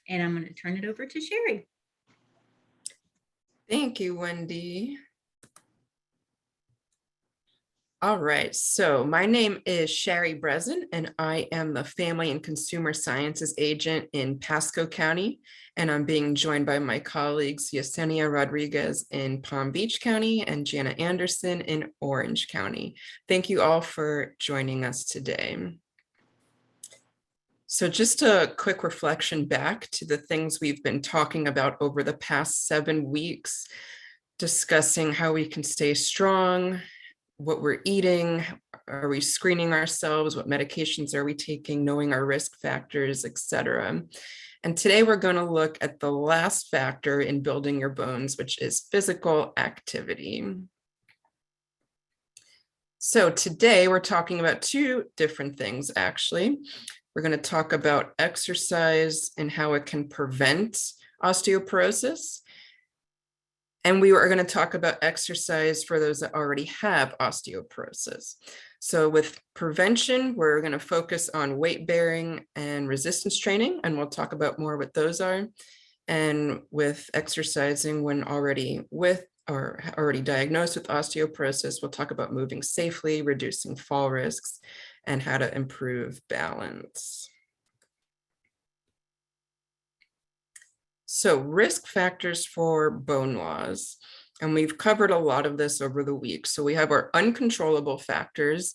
And I'm going to turn it over to Sherry. Thank you, Wendy. All right, so my name is Sherry Breslin, and I am the Family and Consumer Sciences Agent in Pasco County, and I'm being joined by my colleagues Yesenia Rodriguez in Palm Beach County and Jeena Anderson in Orange County. Thank you all for joining us today. So just a quick reflection back to the things we've been talking about over the past 7 weeks, discussing how we can stay strong, what we're eating, are we screening ourselves, what medications are we taking, knowing our risk factors, etc. And today we're going to look at the last factor in building your bones, which is physical activity. So today we're talking about 2 different things, actually. We're going to talk about exercise and how it can prevent osteoporosis. And we are going to talk about exercise for those that already have osteoporosis. So with prevention, we're going to focus on weight bearing and resistance training, and we'll talk about more what those are. And with exercising when already with or already diagnosed with osteoporosis, we'll talk about moving safely, reducing fall risks, and how to improve balance. So risk factors for bone loss, and we've covered a lot of this over the week. So we have our uncontrollable factors,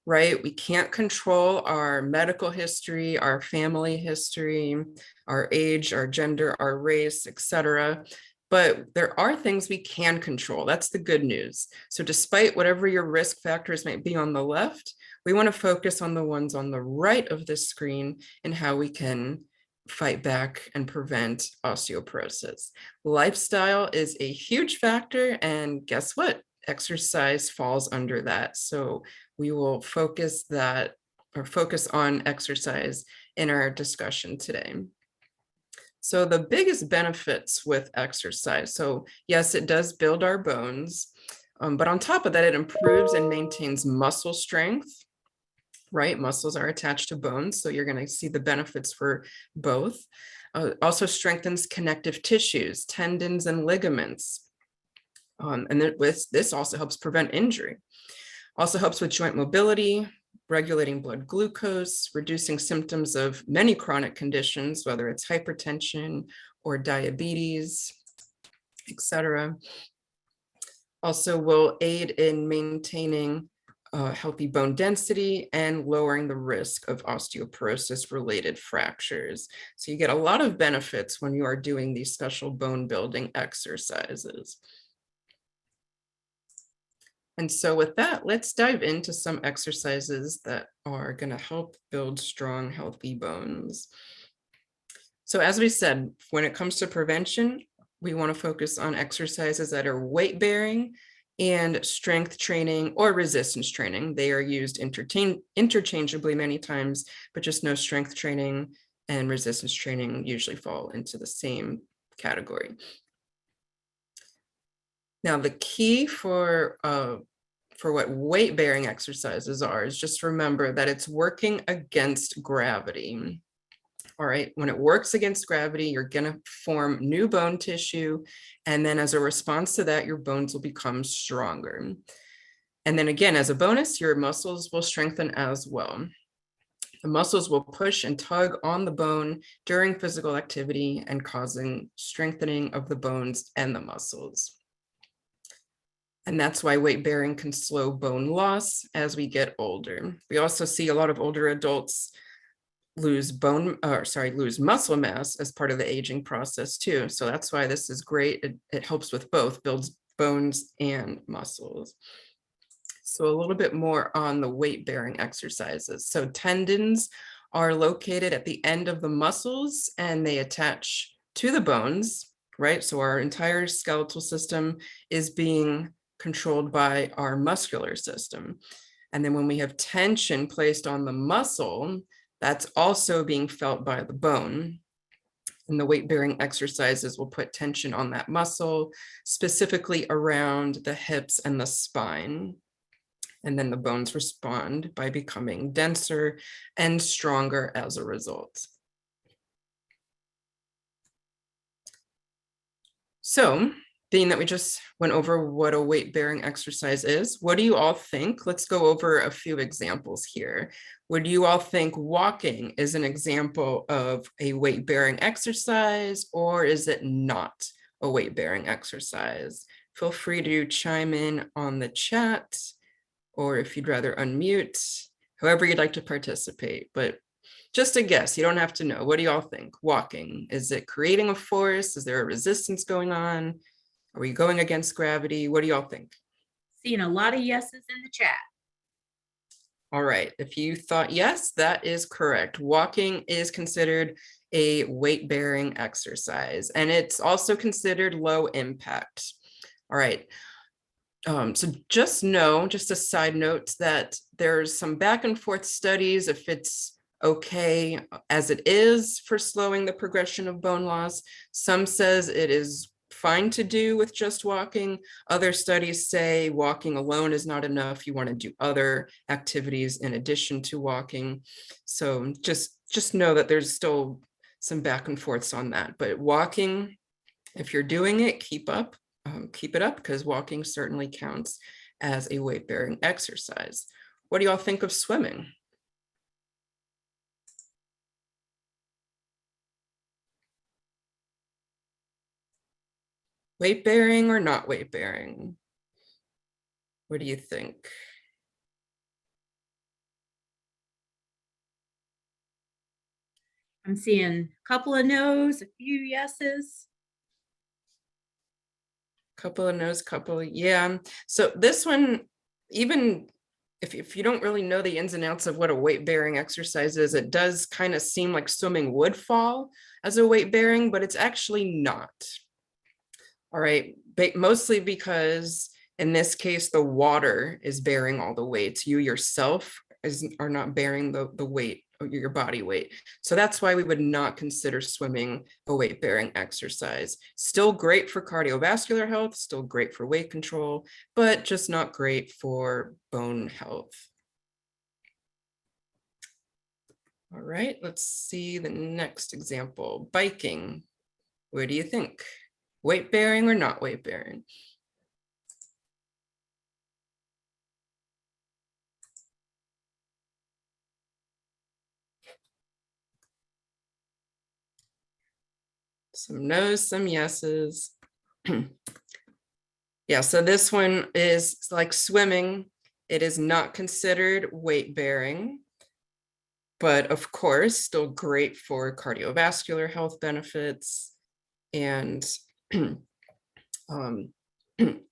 right? We can't control our medical history, our family history, our age, our gender, our race, etc. But there are things we can control. That's the good news. So despite whatever your risk factors might be on the left, we want to focus on the ones on the right of the screen and how we can fight back and prevent osteoporosis. Lifestyle is a huge factor, and guess what? Exercise falls under that. So we will focus on exercise in our discussion today. So the biggest benefits with exercise. So yes, it does build our bones, but on top of that, it improves and maintains muscle strength. Right? Muscles are attached to bones, so you're going to see the benefits for both. Also strengthens connective tissues, tendons, and ligaments. And this also helps prevent injury. Also helps with joint mobility, regulating blood glucose, reducing symptoms of many chronic conditions, whether it's hypertension or diabetes, etc. Also will aid in maintaining healthy bone density and lowering the risk of osteoporosis related fractures. So you get a lot of benefits when you are doing these special bone building exercises. And so with that, let's dive into some exercises that are going to help build strong, healthy bones. So as we said, when it comes to prevention, we want to focus on exercises that are weight bearing and strength training or resistance training. They are used interchangeably many times, but just know strength training and resistance training usually fall into the same category. Now, the key for what weight bearing exercises are is just remember that it's working against gravity. All right, when it works against gravity, you're going to form new bone tissue. And then as a response to that, your bones will become stronger. And then again, as a bonus, your muscles will strengthen as well. The muscles will push and tug on the bone during physical activity and causing strengthening of the bones and the muscles. And that's why weight bearing can slow bone loss as we get older. We also see a lot of older adults lose muscle mass as part of the aging process too. So that's why this is great. It helps with both, builds bones and muscles. So a little bit more on the weight bearing exercises. So tendons are located at the end of the muscles and they attach to the bones, right? So our entire skeletal system is being controlled by our muscular system. And then when we have tension placed on the muscle, that's also being felt by the bone. And the weight-bearing exercises will put tension on that muscle, specifically around the hips and the spine. And then the bones respond by becoming denser and stronger as a result. So being that we just went over what a weight-bearing exercise is, what do you all think? Let's go over a few examples here. Would you all think walking is an example of a weight-bearing exercise, or is it not a weight-bearing exercise? Feel free to chime in on the chat, or if you'd rather unmute, however you'd like to participate. But just a guess, you don't have to know. What do y'all think? Walking, is it creating a force? Is there a resistance going on? Are we going against gravity? What do y'all think? Seeing a lot of yeses in the chat. All right, if you thought yes, that is correct. Walking is considered a weight-bearing exercise, and it's also considered low impact. All right, so just know, just a side note, that there's some back and forth studies if it's okay as it is for slowing the progression of bone loss. Some says it is fine to do with just walking. Other studies say walking alone is not enough. You want to do other activities in addition to walking. So just know that there's still some back and forths on that. But walking, if you're doing it, keep it up, because walking certainly counts as a weight-bearing exercise. What do y'all think of swimming? Weight-bearing or not weight-bearing? What do you think? I'm seeing a couple of no's, a few yeses. Couple of no's, yeah. So this one, even if you don't really know the ins and outs of what a weight-bearing exercise is, it does kind of seem like swimming would fall as a weight-bearing, but it's actually not. All right, mostly because in this case, the water is bearing all the weights. You yourself are not bearing the weight, your body weight. So that's why we would not consider swimming a weight-bearing exercise. Still great for cardiovascular health, still great for weight control, but just not great for bone health. All right, let's see the next example. Biking. What do you think? Weight-bearing or not weight-bearing? Some no's, some yeses. Yeah, so this one is like swimming. It is not considered weight-bearing, but of course, still great for cardiovascular health benefits, and and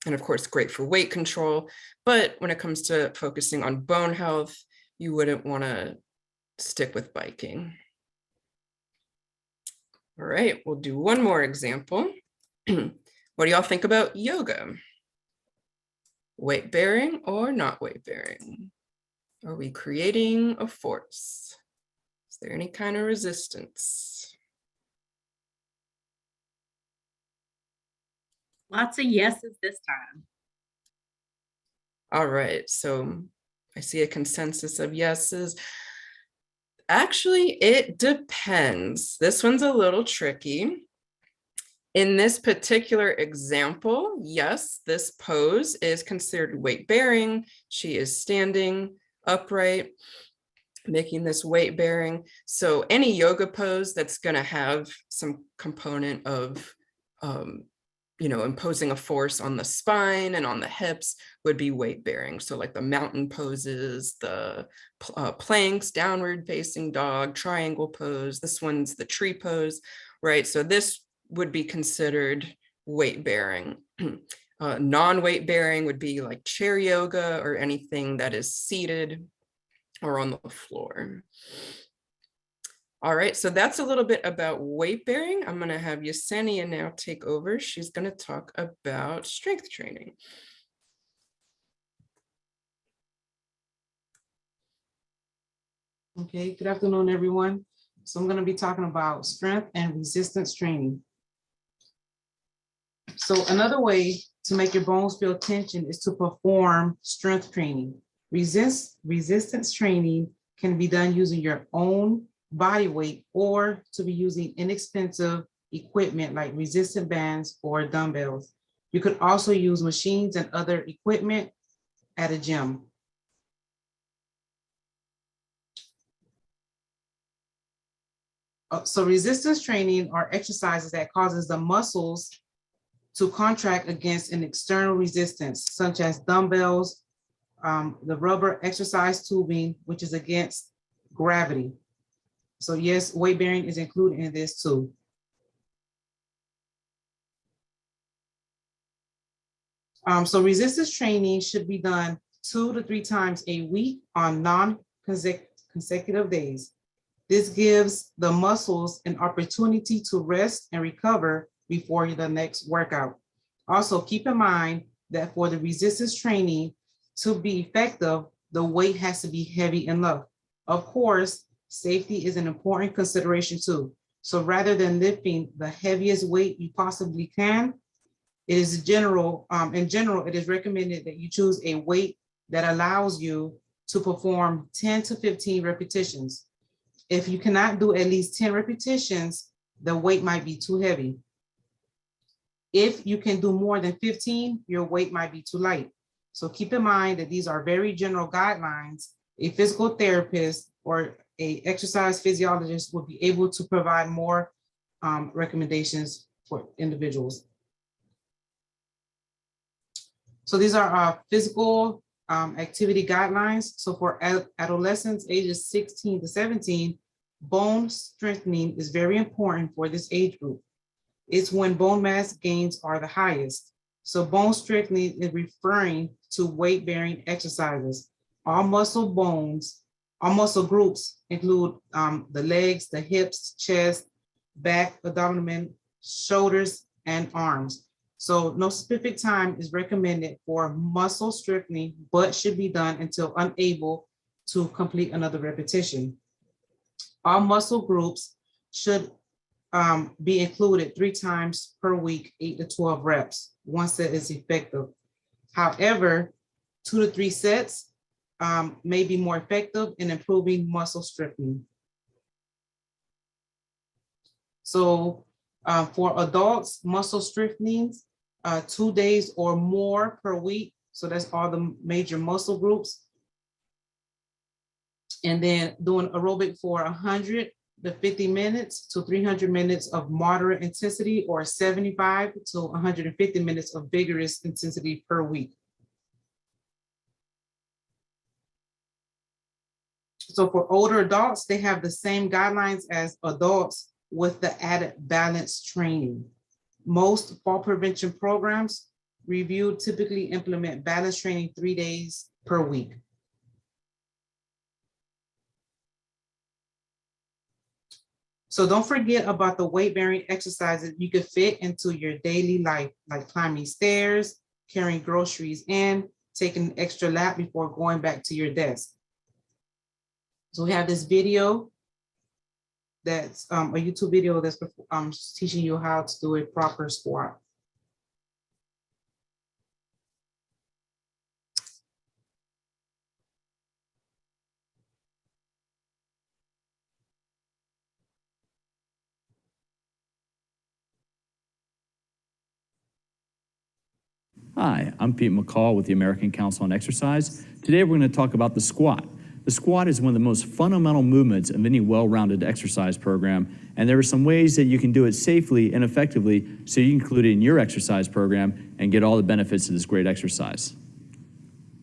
of course, great for weight control. But when it comes to focusing on bone health, you wouldn't want to stick with biking. All right, we'll do one more example. What do y'all think about yoga? Weight-bearing or not weight-bearing? Are we creating a force? Is there any kind of resistance? Lots of yeses this time. All right, so I see a consensus of yeses. Actually, it depends. This one's a little tricky. In this particular example, yes, this pose is considered weight-bearing. She is standing upright, making this weight-bearing. So any yoga pose that's going to have some component of imposing a force on the spine and on the hips would be weight-bearing. So like the mountain poses, the planks, downward facing dog, triangle pose. This one's the tree pose, right? So this would be considered weight-bearing. Non-weight-bearing would be like chair yoga or anything that is seated or on the floor. All right, so that's a little bit about weight bearing. I'm gonna have Yesenia now take over. She's gonna talk about strength training. Okay, good afternoon, everyone. So I'm gonna be talking about strength and resistance training. So another way to make your bones feel tension is to perform strength training. Resistance training can be done using your own body weight or to be using inexpensive equipment like resistant bands or dumbbells. You could also use machines and other equipment at a gym. So resistance training are exercises that causes the muscles to contract against an external resistance, such as dumbbells, the rubber exercise tubing, which is against gravity. So yes, weight bearing is included in this too. So resistance training should be done 2 to 3 times a week on non-consecutive days. This gives the muscles an opportunity to rest and recover before the next workout. Also, keep in mind that for the resistance training to be effective, the weight has to be heavy enough. Of course, safety is an important consideration too. So rather than lifting the heaviest weight you possibly can, it is in general, it is recommended that you choose a weight that allows you to perform 10 to 15 repetitions. If you cannot do at least 10 repetitions, the weight might be too heavy. If you can do more than 15, your weight might be too light. So keep in mind that these are very general guidelines. A physical therapist or a exercise physiologist will be able to provide more recommendations for individuals. So these are our physical activity guidelines. So for adolescents ages 16 to 17, bone strengthening is very important for this age group. It's when bone mass gains are the highest. So bone strengthening is referring to weight-bearing exercises. All muscle groups include the legs, the hips, chest, back, abdomen, shoulders, and arms. So no specific time is recommended for muscle strengthening, but should be done until unable to complete another repetition. All muscle groups should be included 3 times per week, 8 to 12 reps, one set is effective. However, 2 to 3 sets may be more effective in improving muscle strengthening. So for adults, muscle strengthening, 2 days or more per week. So that's all the major muscle groups. And then doing aerobic for 100 to 50 minutes to 300 minutes of moderate intensity, or 75 to 150 minutes of vigorous intensity per week. So for older adults, they have the same guidelines as adults with the added balance training. Most fall prevention programs reviewed typically implement balance training 3 days per week. So don't forget about the weight-bearing exercises you could fit into your daily life, like climbing stairs, carrying groceries in, taking an extra lap before going back to your desk. So we have this video that's a YouTube video that's teaching you how to do a proper squat. Hi, I'm Pete McCall with the American Council on Exercise. Today we're going to talk about the squat. The squat is one of the most fundamental movements of any well-rounded exercise program, and there are some ways that you can do it safely and effectively so you can include it in your exercise program and get all the benefits of this great exercise.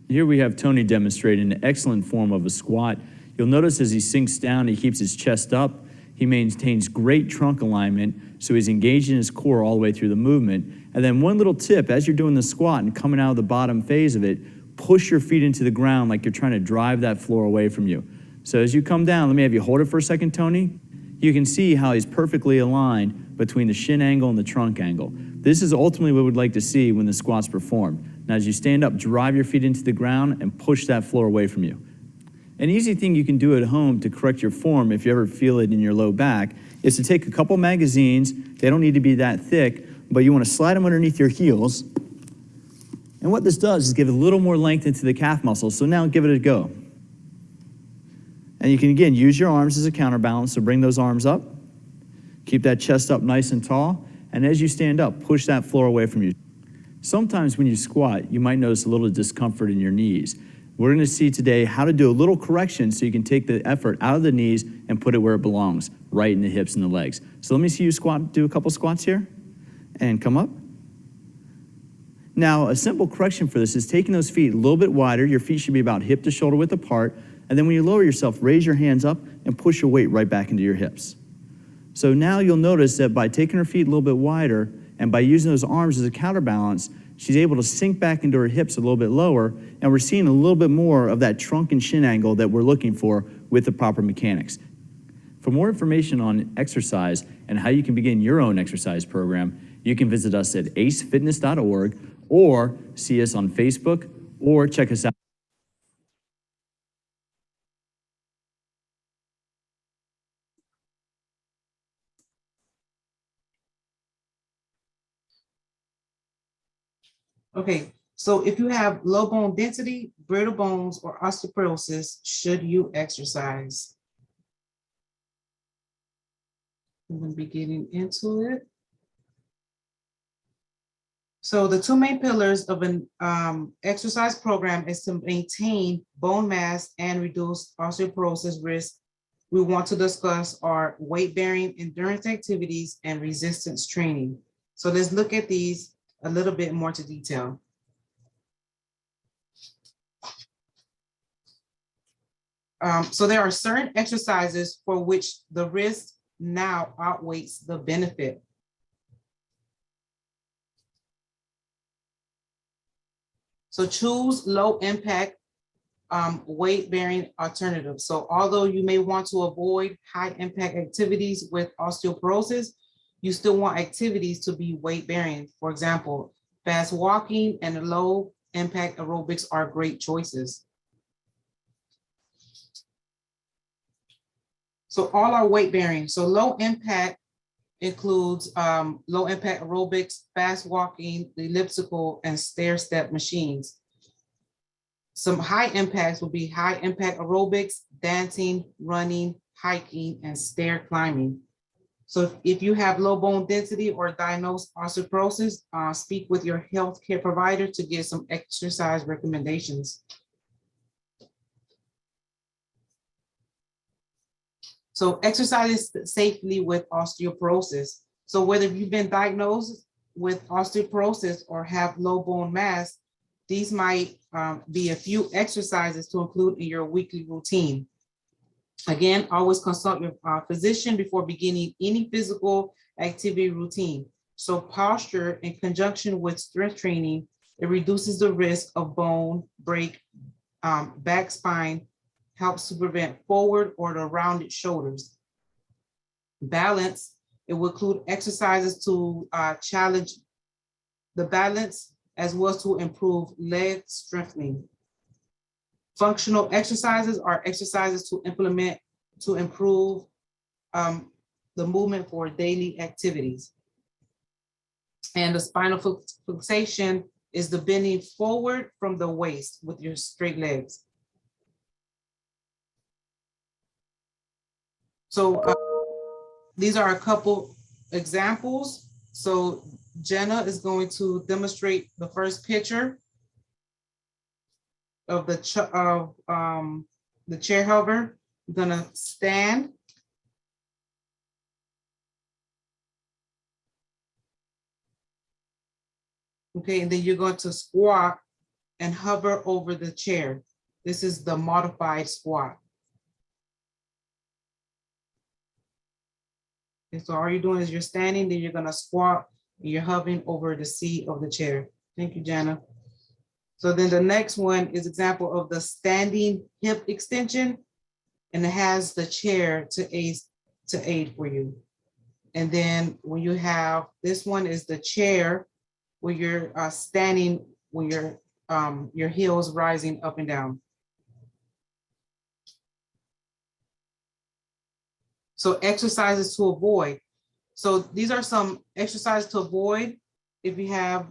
Here we have Tony demonstrating an excellent form of a squat. You'll notice as he sinks down, he keeps his chest up. He maintains great trunk alignment, so he's engaging his core all the way through the movement. And then one little tip, as you're doing the squat and coming out of the bottom phase of it, push your feet into the ground like you're trying to drive that floor away from you. So as you come down, let me have you hold it for a second, Tony. You can see how he's perfectly aligned between the shin angle and the trunk angle. This is ultimately what we'd like to see when the squat's performed. Now as you stand up, drive your feet into the ground and push that floor away from you. An easy thing you can do at home to correct your form if you ever feel it in your low back is to take a couple magazines. They don't need to be that thick, but you want to slide them underneath your heels. And what this does is give a little more length into the calf muscle. So now give it a go. And you can, again, use your arms as a counterbalance, so bring those arms up. Keep that chest up nice and tall, and as you stand up, push that floor away from you. Sometimes when you squat, you might notice a little discomfort in your knees. We're going to see today how to do a little correction so you can take the effort out of the knees and put it where it belongs, right in the hips and the legs. So let me see you squat, do a couple squats here, and come up. Now, a simple correction for this is taking those feet a little bit wider. Your feet should be about hip to shoulder width apart. And then when you lower yourself, raise your hands up and push your weight right back into your hips. So now you'll notice that by taking her feet a little bit wider and by using those arms as a counterbalance, she's able to sink back into her hips a little bit lower, and we're seeing a little bit more of that trunk and shin angle that we're looking for with the proper mechanics. For more information on exercise and how you can begin your own exercise program, you can visit us at acefitness.org or see us on Facebook or check us out. Okay, so if you have low bone density, brittle bones, or osteoporosis, should you exercise? I'm going to be getting into it. So the two main pillars of an exercise program is to maintain bone mass and reduce osteoporosis risk. We want to discuss are weight-bearing endurance activities and resistance training. So let's look at these a little bit more to detail. So there are certain exercises for which the risk now outweighs the benefit. So choose low impact weight-bearing alternatives. So although you may want to avoid high impact activities with osteoporosis, you still want activities to be weight-bearing. For example, fast walking and low impact aerobics are great choices. So all are weight-bearing. So low impact includes low impact aerobics, fast walking, elliptical, and stair step machines. Some high impacts will be high impact aerobics, dancing, running, hiking, and stair climbing. So if you have low bone density or diagnosed osteoporosis, speak with your healthcare provider to get some exercise recommendations. So exercise safely with osteoporosis. So whether you've been diagnosed with osteoporosis or have low bone mass, these might be a few exercises to include in your weekly routine. Again, always consult your physician before beginning any physical activity routine. So posture in conjunction with strength training, it reduces the risk of bone break, back spine, helps to prevent forward or the rounded shoulders. Balance, it will include exercises to challenge the balance as well as to improve leg strengthening. Functional exercises are exercises to implement to improve the movement for daily activities. And the spinal fixation is the bending forward from the waist with your straight legs. So these are a couple examples. So Jeena is going to demonstrate the first picture of the chair hover. You're gonna stand. Okay, and then you're going to squat and hover over the chair. This is the modified squat. Okay, so all you're doing is you're standing, then you're gonna squat, and you're hovering over the seat of the chair. Thank you, Jeena. So then the next one is example of the standing hip extension, and it has the chair to aid for you. And then when you have, this one is the chair where you're standing, when your heels rising up and down. So exercises to avoid. So these are some exercises to avoid if you have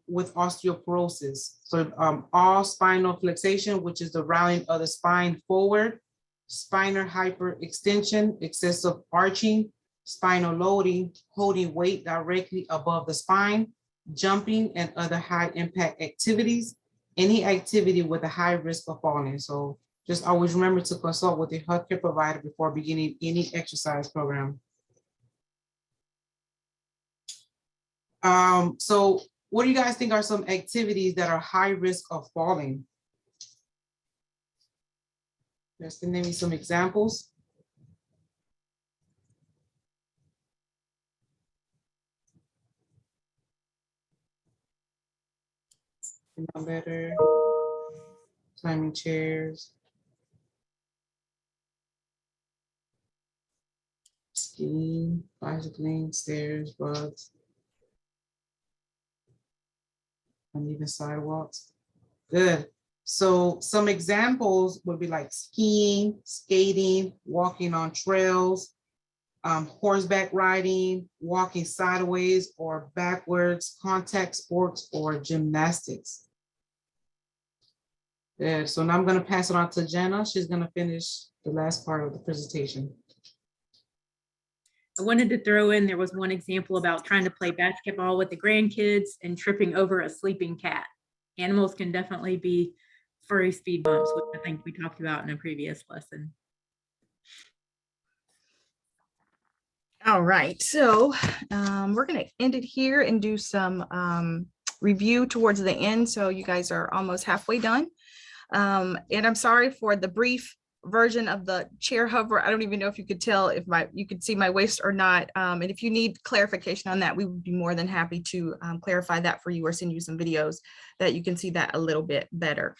with osteoporosis. So all spinal flexation, which is the rounding of the spine forward, spinal hyperextension, excessive arching, spinal loading, holding weight directly above the spine, jumping, and other high impact activities, any activity with a high risk of falling. So just always remember to consult with your healthcare provider before beginning any exercise program. So what do you guys think are some activities that are high risk of falling? Just to name me some examples. Better. Climbing chairs. Skiing, bicycling, stairs, rugs. Uneven sidewalks. Good. So some examples would be like skiing, skating, walking on trails, horseback riding, walking sideways or backwards, contact sports, or gymnastics. Good. So now I'm going to pass it on to Jeena. She's going to finish the last part of the presentation. I wanted to throw in, there was one example about trying to play basketball with the grandkids and tripping over a sleeping cat. Animals can definitely be furry speed bumps, which I think we talked about in a previous lesson. All right, so we're going to end it here and do some review towards the end. So you guys are almost halfway done. And I'm sorry for the brief version of the chair hover. I don't even know if you could tell if you could see my waist or not. And if you need clarification on that, we would be more than happy to clarify that for you or send you some videos that you can see that a little bit better.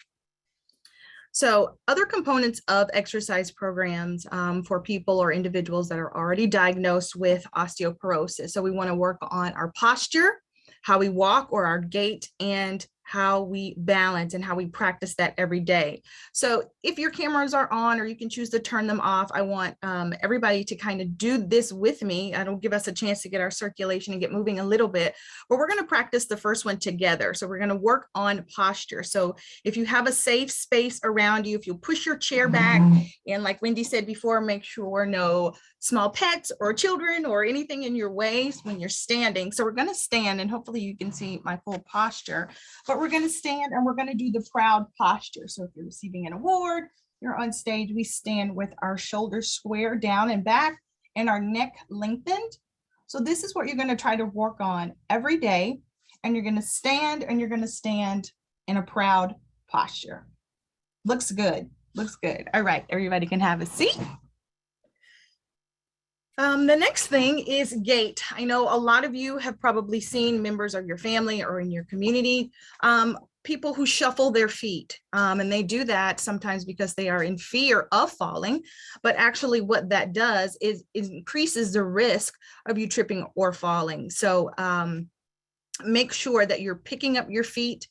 So other components of exercise programs for people or individuals that are already diagnosed with osteoporosis. So we want to work on our posture, how we walk or our gait, and how we balance and how we practice that every day. So if your cameras are on, or you can choose to turn them off, I want everybody to kind of do this with me. It'll give us a chance to get our circulation and get moving a little bit, but we're going to practice the first one together. So we're going to work on posture. So if you have a safe space around you, if you push your chair back, and like Wendy said before, make sure no small pets or children or anything in your way when you're standing. So we're going to stand, and hopefully you can see my full posture, but we're going to stand and we're going to do the proud posture. So if you're receiving an award, you're on stage, we stand with our shoulders square down and back and our neck lengthened. So this is what you're going to try to work on every day. And you're going to stand, and you're going to stand in a proud posture. Looks good. Looks good. All right, everybody can have a seat. The next thing is gait. I know a lot of you have probably seen members of your family or in your community, people who shuffle their feet, and they do that sometimes because they are in fear of falling, but actually what that does is increases the risk of you tripping or falling. So make sure that you're picking up your feet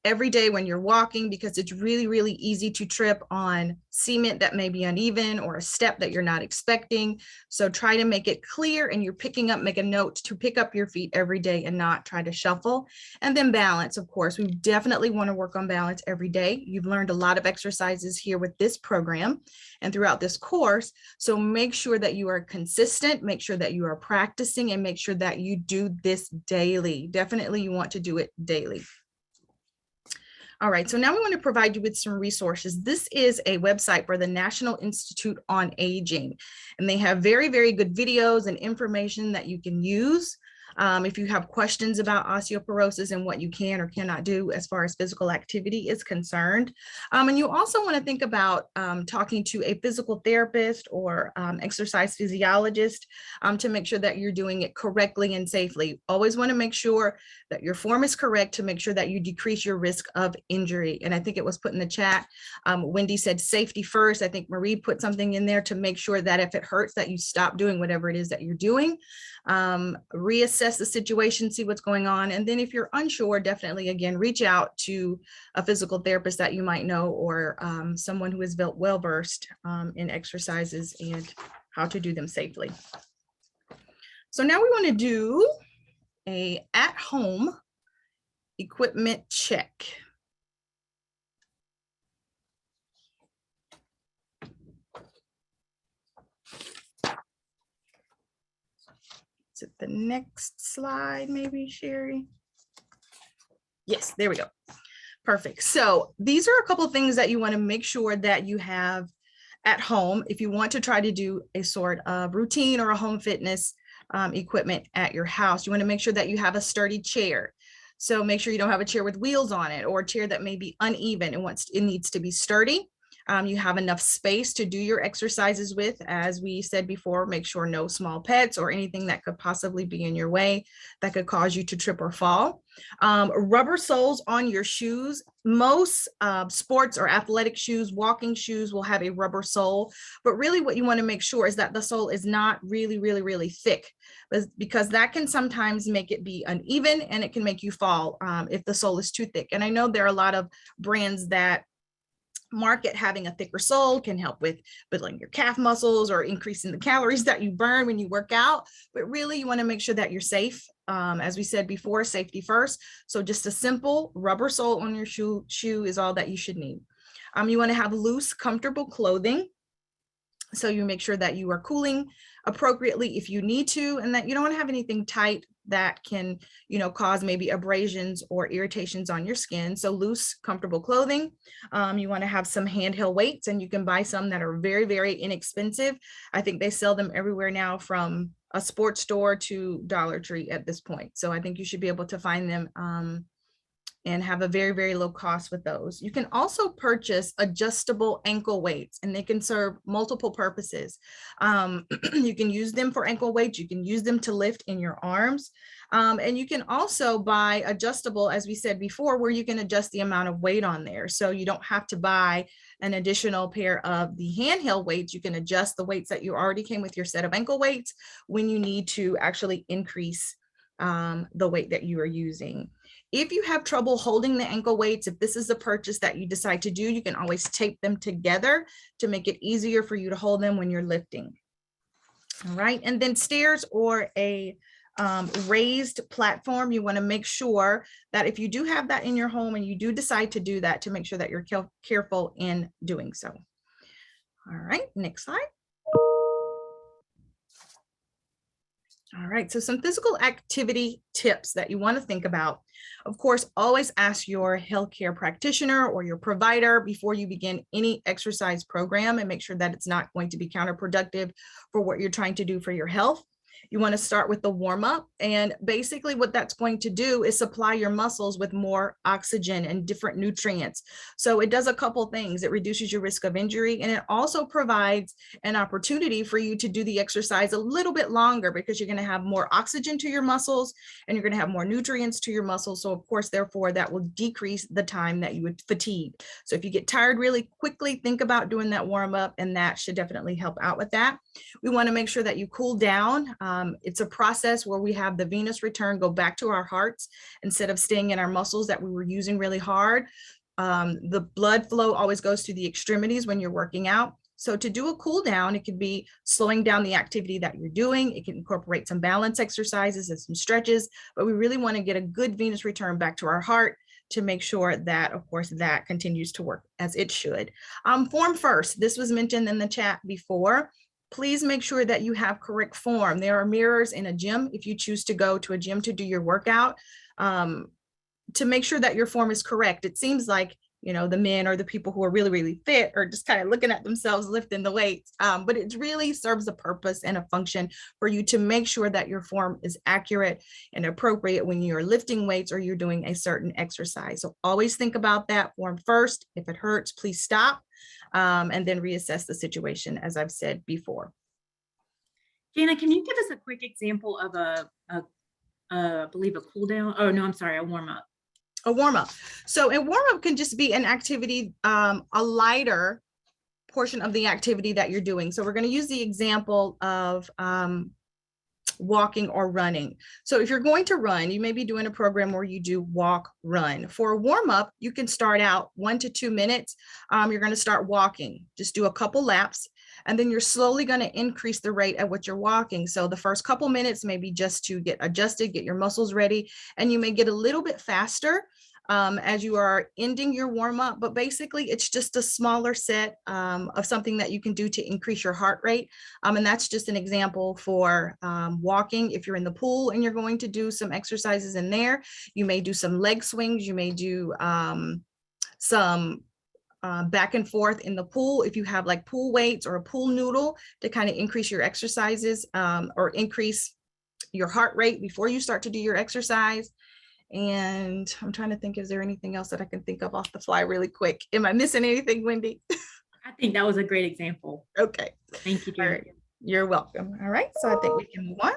every day when you're walking, because it's really, really easy to trip on cement that may be uneven or a step that you're not expecting. So try to make it clear, and you're picking up, make a note to pick up your feet every day and not try to shuffle. And then balance, of course, we definitely want to work on balance every day. You've learned a lot of exercises here with this program and throughout this course. So make sure that you are consistent, make sure that you are practicing, and make sure that you do this daily. Definitely you want to do it daily. All right, so now we want to provide you with some resources. This is a website for the National Institute on Aging, and they have very, very good videos and information that you can use. If you have questions about osteoporosis and what you can or cannot do as far as physical activity is concerned. And you also want to think about talking to a physical therapist or exercise physiologist to make sure that you're doing it correctly and safely. Always want to make sure that your form is correct to make sure that you decrease your risk of injury. And I think it was put in the chat. Wendy said safety first. I think Marie put something in there to make sure that if it hurts, that you stop doing whatever it is that you're doing. Reassess the situation, see what's going on. And then if you're unsure, definitely, again, reach out to a physical therapist that you might know, or someone who is well-versed in exercises and how to do them safely. So now we want to do a at-home equipment check. Is it the next slide, maybe, Sherry? Yes, there we go. Perfect. So these are a couple of things that you want to make sure that you have at home if you want to try to do a sort of routine or a home fitness equipment at your house. You want to make sure that you have a sturdy chair. So make sure you don't have a chair with wheels on it or a chair that may be uneven. It needs to be sturdy. You have enough space to do your exercises with. As we said before, make sure no small pets or anything that could possibly be in your way that could cause you to trip or fall. Rubber soles on your shoes. Most sports or athletic shoes, walking shoes will have a rubber sole, but really what you want to make sure is that the sole is not really thick, because that can sometimes make it be uneven and it can make you fall if the sole is too thick. And I know there are a lot of brands that market having a thicker sole can help with building your calf muscles or increasing the calories that you burn when you work out, but really you want to make sure that you're safe. As we said before, safety first. So just a simple rubber sole on your shoe is all that you should need. You want to have loose, comfortable clothing. So you make sure that you are cooling appropriately if you need to, and that you don't want to have anything tight that can, cause maybe abrasions or irritations on your skin. So loose, comfortable clothing. You want to have some handheld weights, and you can buy some that are very inexpensive. I think they sell them everywhere now, from a sports store to Dollar Tree at this point. So I think you should be able to find them and have a very low cost with those. You can also purchase adjustable ankle weights, and they can serve multiple purposes. You can use them for ankle weights. You can use them to lift in your arms. And you can also buy adjustable, as we said before, where you can adjust the amount of weight on there. So you don't have to buy an additional pair of the handheld weights. You can adjust the weights that you already came with your set of ankle weights when you need to actually increase the weight that you are using. If you have trouble holding the ankle weights, if this is a purchase that you decide to do, you can always tape them together to make it easier for you to hold them when you're lifting. All right, and then stairs or a raised platform, you want to make sure that if you do have that in your home and you do decide to do that, to make sure that you're careful in doing so. All right, next slide. All right, so some physical activity tips that you want to think about. Of course, always ask your healthcare practitioner or your provider before you begin any exercise program, and make sure that it's not going to be counterproductive for what you're trying to do for your health. You want to start with the warm up, and basically what that's going to do is supply your muscles with more oxygen and different nutrients. So it does a couple things. It reduces your risk of injury, and it also provides an opportunity for you to do the exercise a little bit longer, because you're going to have more oxygen to your muscles and you're going to have more nutrients to your muscles. So of course, therefore, that will decrease the time that you would fatigue. So if you get tired really quickly, think about doing that warm up, and that should definitely help out with that. We want to make sure that you cool down. It's a process where we have the venous return go back to our hearts instead of staying in our muscles that we were using really hard. The blood flow always goes to the extremities when you're working out. So to do a cool down, it could be slowing down the activity that you're doing. It can incorporate some balance exercises and some stretches, but we really want to get a good venous return back to our heart to make sure that, of course, that continues to work as it should. Form first. This was mentioned in the chat before. Please make sure that you have correct form. There are mirrors in a gym if you choose to go to a gym to do your workout, to make sure that your form is correct. It seems like, the men or the people who are really fit are just kind of looking at themselves lifting the weights, but it really serves a purpose and a function for you to make sure that your form is accurate and appropriate when you're lifting weights or you're doing a certain exercise. So always think about that form first. If it hurts, please stop. And then reassess the situation, as I've said before. Jeena, can you give us a quick example of I believe a cool down? Oh, no, I'm sorry, a warm up. A warm up. So a warm up can just be an activity, a lighter portion of the activity that you're doing. So we're going to use the example of walking or running. So if you're going to run, you may be doing a program where you do walk, run. For a warm up, you can start out 1 to 2 minutes. You're going to start walking, just do a couple laps, and then you're slowly going to increase the rate at which you're walking. So the first couple minutes, maybe just to get adjusted, get your muscles ready, and you may get a little bit faster as you are ending your warm up, but basically it's just a smaller set of something that you can do to increase your heart rate. And that's just an example for walking. If you're in the pool and you're going to do some exercises in there, you may do some leg swings, you may do some back and forth in the pool. If you have like pool weights or a pool noodle to kind of increase your exercises or increase your heart rate before you start to do your exercise. And I'm trying to think, is there anything else that I can think of off the fly really quick? Am I missing anything, Wendy? I think that was a great example. Okay. Thank you, All Jeena. right. You're welcome. All right. So I think we can move on.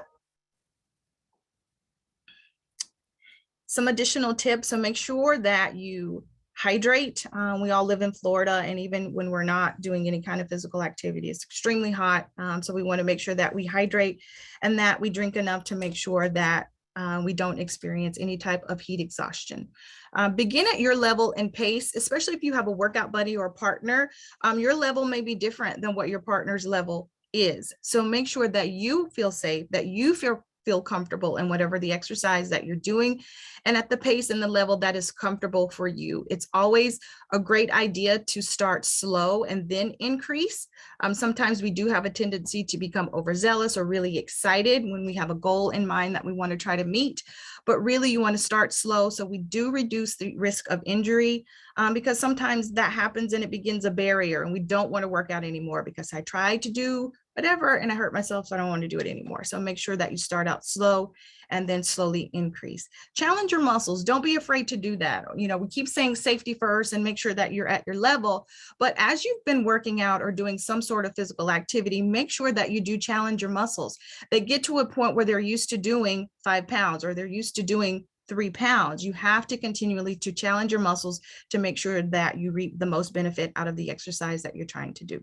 Some additional tips. So make sure that you hydrate. We all live in Florida, and even when we're not doing any kind of physical activity, it's extremely hot. So we want to make sure that we hydrate and that we drink enough to make sure that we don't experience any type of heat exhaustion. Begin at your level and pace, especially if you have a workout buddy or a partner. Your level may be different than what your partner's level is. So make sure that you feel safe, that you feel comfortable in whatever the exercise that you're doing and at the pace and the level that is comfortable for you. It's always a great idea to start slow and then increase. Sometimes we do have a tendency to become overzealous or really excited when we have a goal in mind that we want to try to meet, but really you want to start slow so we do reduce the risk of injury, because sometimes that happens and it begins a barrier and we don't want to work out anymore because I tried to do whatever and I hurt myself, so I don't want to do it anymore. So make sure that you start out slow and then slowly increase. Challenge your muscles. Don't be afraid to do that. You know, we keep saying safety first and make sure that you're at your level, but as you've been working out or doing some sort of physical activity, make sure that you do challenge your muscles. They get to a point where they're used to doing 5 pounds or they're used to doing 3 pounds. You have to continually to challenge your muscles to make sure that you reap the most benefit out of the exercise that you're trying to do.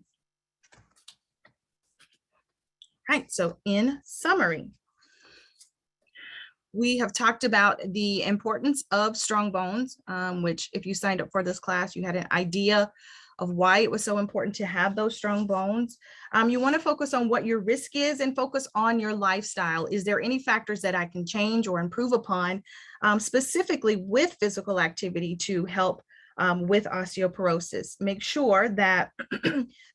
Right, so in summary, we have talked about the importance of strong bones, which if you signed up for this class, you had an idea of why it was so important to have those strong bones. You want to focus on what your risk is and focus on your lifestyle. Is there any factors that I can change or improve upon, specifically with physical activity to help with osteoporosis? Make sure that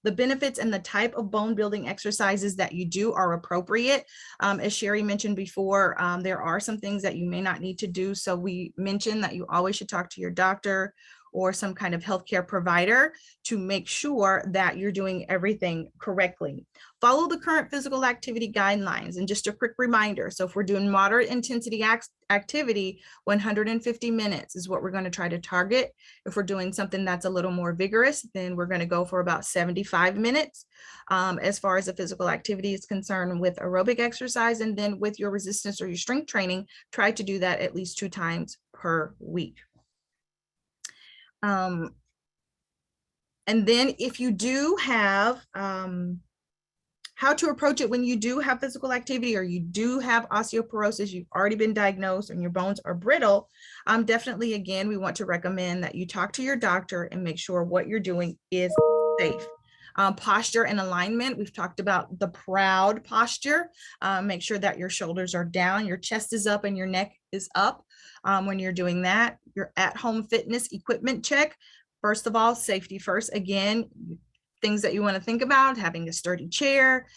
the benefits and the type of bone building exercises that you do are appropriate. As Sherry mentioned before, there are some things that you may not need to do. So we mentioned that you always should talk to your doctor or some kind of healthcare provider to make sure that you're doing everything correctly. Follow the current physical activity guidelines. And just a quick reminder, so if we're doing moderate intensity activity, 150 minutes is what we're going to try to target. If we're doing something that's a little more vigorous, then we're going to go for about 75 minutes. As far as the physical activity is concerned with aerobic exercise, and then with your resistance or your strength training, try to do that at least 2 times per week. And then if you do have how to approach it when you do have physical activity or you do have osteoporosis, you've already been diagnosed and your bones are brittle, definitely, again, we want to recommend that you talk to your doctor and make sure what you're doing is safe. Posture and alignment, we've talked about the proud posture. Make sure that your shoulders are down, your chest is up and your neck is up when you're doing that. Your at-home fitness equipment check. First of all, safety first. Again, things that you want to think about: having a sturdy chair,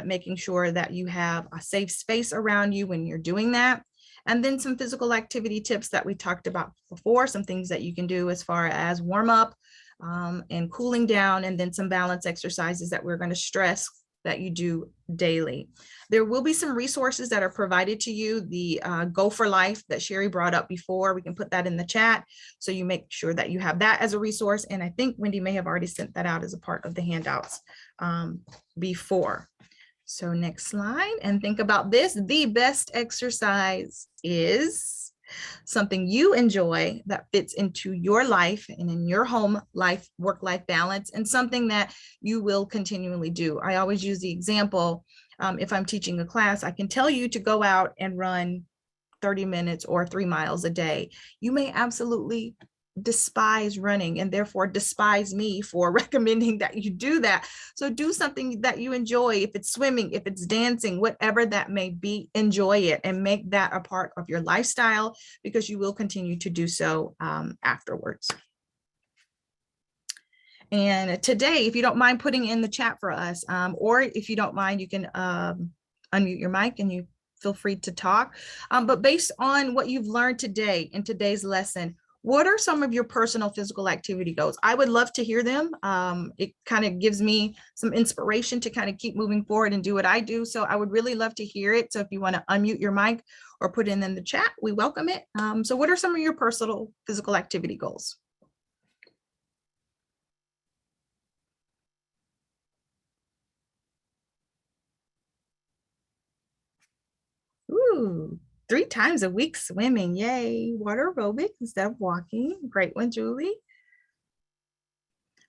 making sure that you have a safe space around you when you're doing that. And then some physical activity tips that we talked about before, some things that you can do as far as warm up and cooling down, and then some balance exercises that we're going to stress that you do daily. There will be some resources that are provided to you. The Go for Life that Sherry brought up before, we can put that in the chat. So you make sure that you have that as a resource. And I think Wendy may have already sent that out as a part of the handouts before. So next slide, and think about this. The best exercise is something you enjoy that fits into your life and in your home life, work-life balance, and something that you will continually do. I always use the example, if I'm teaching a class, I can tell you to go out and run 30 minutes or 3 miles a day. You may absolutely despise running and therefore despise me for recommending that you do that. So do something that you enjoy. If it's swimming, if it's dancing, whatever that may be, enjoy it and make that a part of your lifestyle, because you will continue to do so afterwards. And today, if you don't mind putting in the chat for us, or if you don't mind, you can unmute your mic and you feel free to talk. But based on what you've learned today in today's lesson, what are some of your personal physical activity goals? I would love to hear them. It kind of gives me some inspiration to kind of keep moving forward and do what I do. So I would really love to hear it. So if you want to unmute your mic or put it in the chat, we welcome it. So what are some of your personal physical activity goals? Ooh, 3 times a week swimming. Yay. Water aerobic instead of walking. Great one, Julie.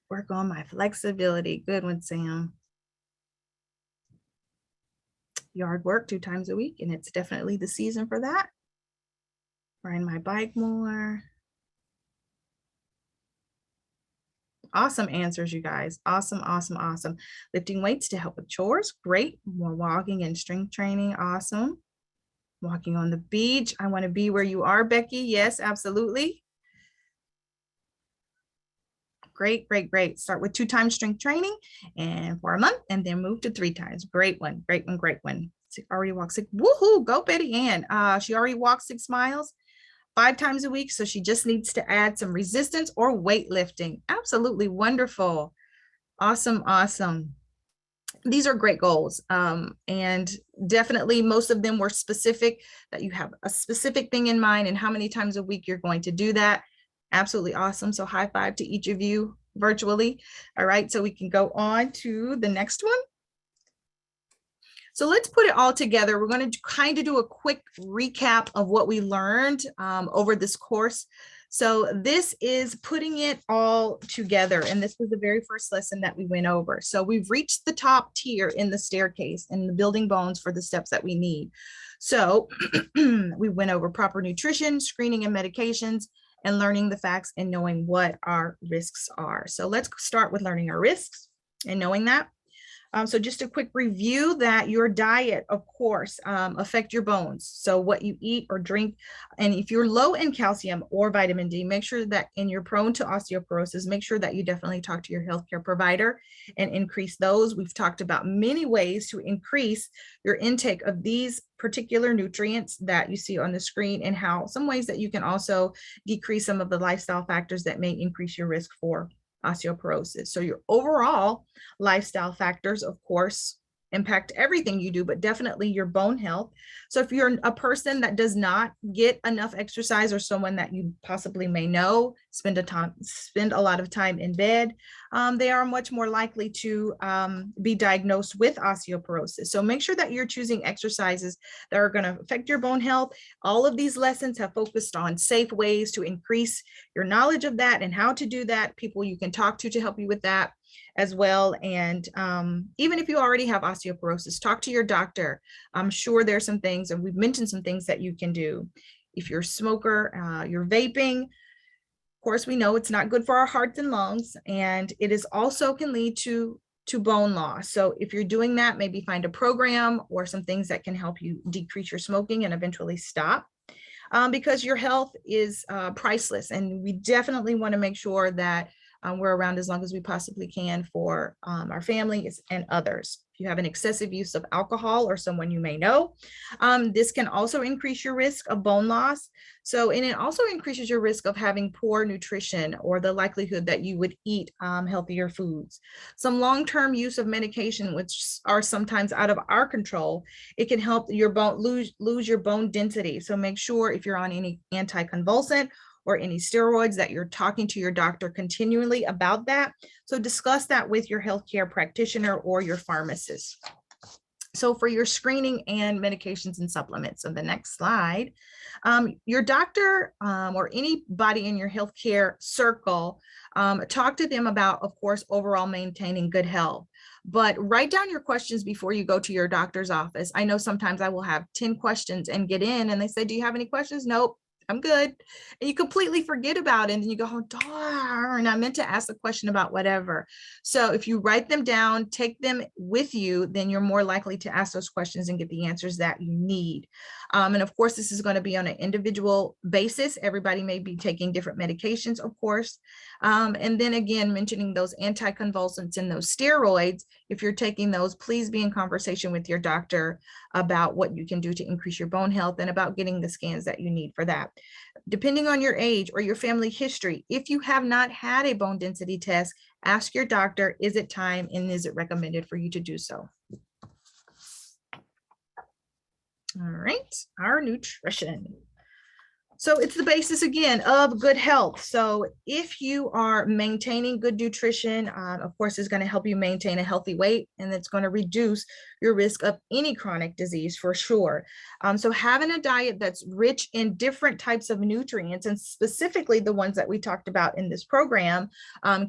Work on my flexibility. Good one, Sam. Yard work 2 times a week, and it's definitely the season for that. Riding my bike more. Awesome answers, you guys. Awesome, awesome, awesome. Lifting weights to help with chores. Great. More walking and strength training. Awesome. Walking on the beach. I want to be where you are, Becky. Yes, absolutely. Great, great, great. Start with 2 times strength training and for a month, and then move to 3 times. Great one, great one, great one. Already walked 6. Woohoo, go Betty Ann. She already walked 6 miles 5 times a week, so she just needs to add some resistance or weightlifting. Absolutely wonderful. Awesome, awesome. These are great goals. And definitely most of them were specific, that you have a specific thing in mind and how many times a week you're going to do that. Absolutely awesome. So high five to each of you virtually. All right, so we can go on to the next one. So let's put it all together. We're going to kind of do a quick recap of what we learned over this course. So this is putting it all together. And this was the very first lesson that we went over. So we've reached the top tier in the staircase and the building bones for the steps that we need. So we went over proper nutrition, screening and medications, and learning the facts and knowing what our risks are. So let's start with learning our risks and knowing that. So just a quick review that your diet, of course, affect your bones. So what you eat or drink, and if you're low in calcium or vitamin D, make sure that, and you're prone to osteoporosis, make sure that you definitely talk to your healthcare provider and increase those. We've talked about many ways to increase your intake of these particular nutrients that you see on the screen, and how some ways that you can also decrease some of the lifestyle factors that may increase your risk for osteoporosis. So your overall lifestyle factors, of course, impact everything you do, but definitely your bone health. So if you're a person that does not get enough exercise, or someone that you possibly may know spend a lot of time in bed, they are much more likely to be diagnosed with osteoporosis. So make sure that you're choosing exercises that are going to affect your bone health. All of these lessons have focused on safe ways to increase your knowledge of that and how to do that, people you can talk to help you with that as well. And even if you already have osteoporosis, talk to your doctor. I'm sure there's some things, and we've mentioned some things that you can do. If you're a smoker, you're vaping, of course, we know it's not good for our hearts and lungs, and it is also can lead to bone loss. So if you're doing that, maybe find a program or some things that can help you decrease your smoking and eventually stop. Because your health is priceless, and we definitely want to make sure that we're around as long as we possibly can for our families and others. If you have an excessive use of alcohol or someone you may know, this can also increase your risk of bone loss. So, and it also increases your risk of having poor nutrition, or the likelihood that you would eat healthier foods. Some long-term use of medication, which are sometimes out of our control, it can help your bone lose your bone density. So make sure if you're on any anticonvulsant or any steroids that you're talking to your doctor continually about that. So discuss that with your healthcare practitioner or your pharmacist. So for your screening and medications and supplements, on the next slide, your doctor or anybody in your healthcare circle, talk to them about, of course, overall maintaining good health. But write down your questions before you go to your doctor's office. I know sometimes I will have 10 questions and get in and they say, do you have any questions? Nope. I'm good. And you completely forget about it. And then you go, oh, darn, I meant to ask a question about whatever. So if you write them down, take them with you, then you're more likely to ask those questions and get the answers that you need. And of course, this is going to be on an individual basis. Everybody may be taking different medications, of course. And then again, mentioning those anticonvulsants and those steroids, if you're taking those, please be in conversation with your doctor about what you can do to increase your bone health and about getting the scans that you need for that. Depending on your age or your family history, if you have not had a bone density test, ask your doctor, is it time and is it recommended for you to do so? All right, our nutrition. So it's the basis again of good health. So if you are maintaining good nutrition, of course, it's going to help you maintain a healthy weight, and it's going to reduce your risk of any chronic disease for sure. So having a diet that's rich in different types of nutrients, and specifically the ones that we talked about in this program,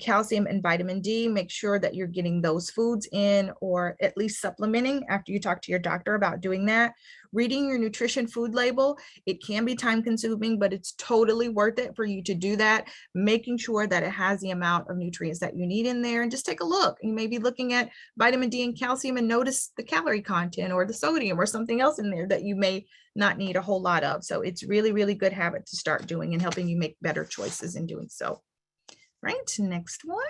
calcium and vitamin D, make sure that you're getting those foods in, or at least supplementing after you talk to your doctor about doing that. Reading your nutrition food label, it can be time consuming, but it's totally worth it for you to do that, making sure that it has the amount of nutrients that you need in there. And just take a look. You may be looking at vitamin D and calcium and notice the calorie content or the sodium or something else in there that you may not need a whole lot of. So it's really, really good habit to start doing and helping you make better choices in doing so. Right, next one.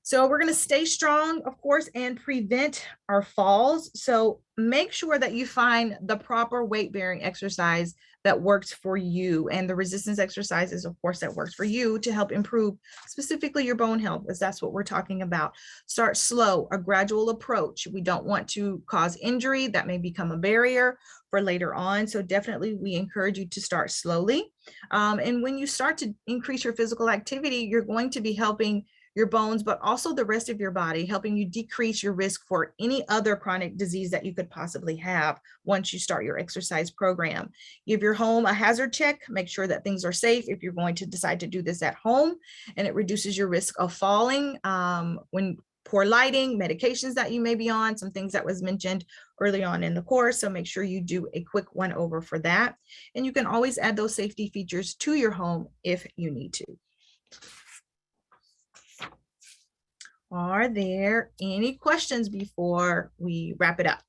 So we're going to stay strong, of course, and prevent our falls. So make sure that you find the proper weight bearing exercise that works for you, and the resistance exercises, of course, that works for you to help improve specifically your bone health, as that's what we're talking about. Start slow, a gradual approach. We don't want to cause injury that may become a barrier for later on. So definitely we encourage you to start slowly. And when you start to increase your physical activity, you're going to be helping your bones, but also the rest of your body, helping you decrease your risk for any other chronic disease that you could possibly have once you start your exercise program. Give your home a hazard check, make sure that things are safe if you're going to decide to do this at home, and it reduces your risk of falling when poor lighting, medications that you may be on, some things that was mentioned early on in the course. So make sure you do a quick one over for that. And you can always add those safety features to your home if you need to. Are there any questions before we wrap it up?